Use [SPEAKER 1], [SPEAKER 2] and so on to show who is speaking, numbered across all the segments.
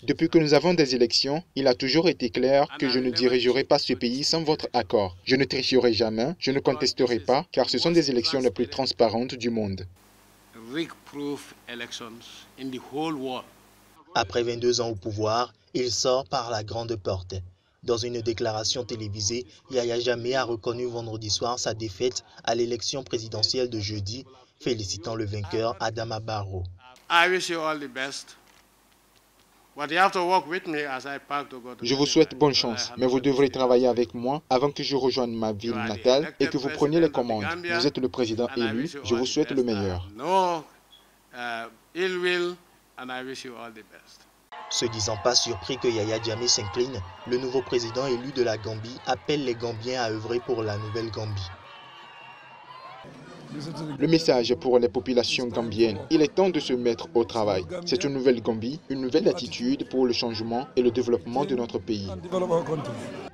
[SPEAKER 1] Depuis que nous avons des élections, il a toujours été clair que je ne dirigerai pas ce pays sans votre accord. Je ne tricherai jamais, je ne contesterai pas, car ce sont des élections les plus transparentes du monde.
[SPEAKER 2] Après 22 ans au pouvoir, il sort par la grande porte. Dans une déclaration télévisée, Yahya Jammeh a reconnu vendredi soir sa défaite à l'élection présidentielle de jeudi, félicitant le vainqueur Adama Barrow.
[SPEAKER 1] Je vous souhaite bonne chance, mais vous devrez travailler avec moi avant que je rejoigne ma ville natale et que vous preniez les commandes. Vous êtes le président élu, je vous souhaite le meilleur.
[SPEAKER 2] Se disant pas surpris que Yahya Jammeh s'incline, le nouveau président élu de la Gambie appelle les Gambiens à œuvrer pour la nouvelle Gambie.
[SPEAKER 1] Le message pour les populations gambiennes, il est temps de se mettre au travail. C'est une nouvelle Gambie, une nouvelle attitude pour le changement et le développement de notre pays.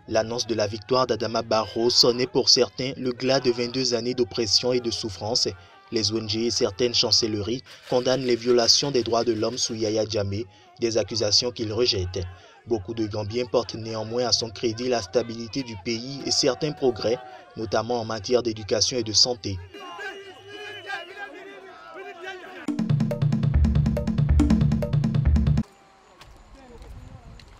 [SPEAKER 2] L'annonce de la victoire d'Adama Barrow sonnait pour certains le glas de 22 années d'oppression et de souffrance. Les ONG et certaines chancelleries condamnent les violations des droits de l'homme sous Yahya Jammeh, des accusations qu'il rejette. Beaucoup de Gambiens portent néanmoins à son crédit la stabilité du pays et certains progrès, notamment en matière d'éducation et de santé.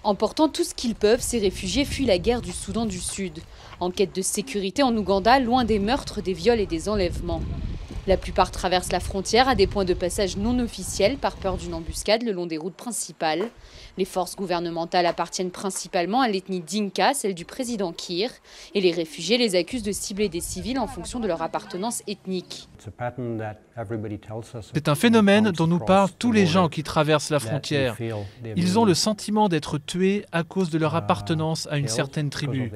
[SPEAKER 3] Emportant tout ce qu'ils peuvent, ces réfugiés fuient la guerre du Soudan du Sud, en quête de sécurité en Ouganda, loin des meurtres, des viols et des enlèvements. La plupart traversent la frontière à des points de passage non officiels par peur d'une embuscade le long des routes principales. Les forces gouvernementales appartiennent principalement à l'ethnie Dinka, celle du président Kiir, et les réfugiés les accusent de cibler des civils en fonction de leur appartenance ethnique.
[SPEAKER 4] C'est un phénomène dont nous parlent tous les gens qui traversent la frontière. Ils ont le sentiment d'être tués à cause de leur appartenance à une certaine tribu.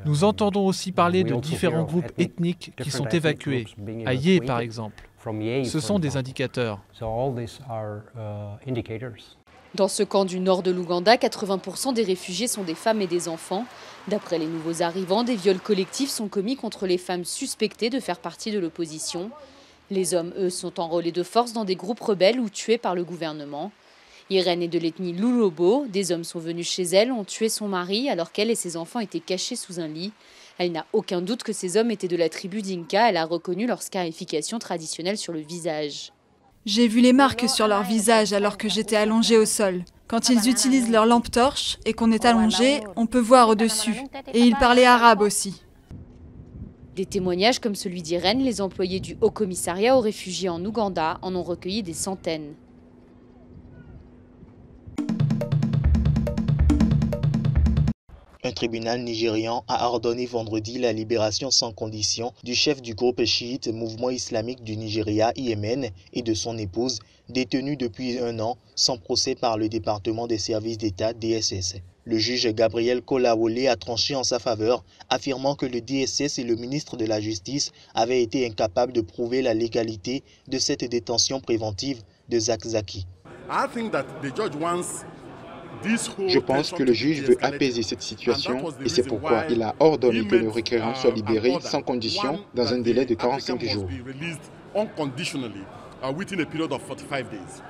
[SPEAKER 4] Nous entendons aussi parler de différents groupes ethniques qui sont évacués, à Yé par exemple. Ce sont des indicateurs.
[SPEAKER 3] Dans ce camp du nord de l'Ouganda, 80% des réfugiés sont des femmes et des enfants. D'après les nouveaux arrivants, des viols collectifs sont commis contre les femmes suspectées de faire partie de l'opposition. Les hommes, eux, sont enrôlés de force dans des groupes rebelles ou tués par le gouvernement. Irène est de l'ethnie Lulobo. Des hommes sont venus chez elle, ont tué son mari alors qu'elle et ses enfants étaient cachés sous un lit. Elle n'a aucun doute que ces hommes étaient de la tribu Dinka. Elle a reconnu leur scarification traditionnelle sur le visage.
[SPEAKER 5] J'ai vu les marques sur leur visage alors que j'étais allongée au sol. Quand ils utilisent leur lampe torche et qu'on est allongé, on peut voir au-dessus. Et ils parlaient arabe aussi.
[SPEAKER 3] Des témoignages comme celui d'Irène, les employés du Haut Commissariat aux réfugiés en Ouganda en ont recueilli des centaines.
[SPEAKER 2] Un tribunal nigérian a ordonné vendredi la libération sans condition du chef du groupe chiite Mouvement islamique du Nigeria, IMN, et de son épouse, détenus depuis 1 an sans procès par le département des services d'État, DSS. Le juge Gabriel Kolawole a tranché en sa faveur, affirmant que le DSS et le ministre de la Justice avaient été incapables de prouver la légalité de cette détention préventive de Zakzaki.
[SPEAKER 1] Je pense que le juge veut apaiser cette situation et c'est pourquoi il a ordonné que le requérant soit libéré sans condition dans un délai de 45 jours.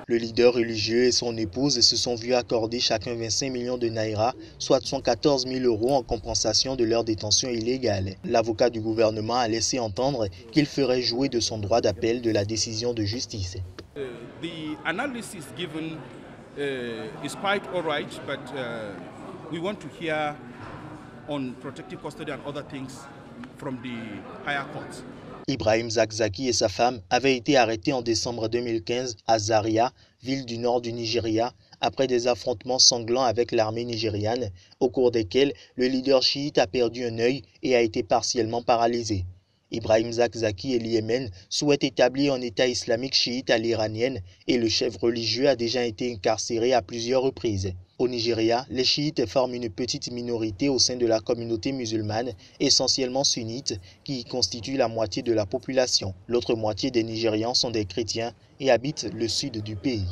[SPEAKER 2] Le leader religieux et son épouse se sont vus accorder chacun 25 millions de naira, soit 114 000 € en compensation de leur détention illégale. L'avocat du gouvernement a laissé entendre qu'il ferait jouer de son droit d'appel de la décision de justice.
[SPEAKER 6] Is quite all right, but we want to hear on protective custody and other things from the higher courts.
[SPEAKER 2] Ibrahim Zakzaki et sa femme avaient été arrêtés en décembre 2015 à Zaria, ville du nord du Nigeria, après des affrontements sanglants avec l'armée nigériane, au cours desquels le leader chiite a perdu un œil et a été partiellement paralysé. Ibrahim Zakzaki et l'Yémen souhaitent établir un État islamique chiite à l'iranienne et le chef religieux a déjà été incarcéré à plusieurs reprises. Au Nigeria, les chiites forment une petite minorité au sein de la communauté musulmane, essentiellement sunnite, qui constitue la moitié de la population. L'autre moitié des Nigérians sont des chrétiens et habitent le sud du pays.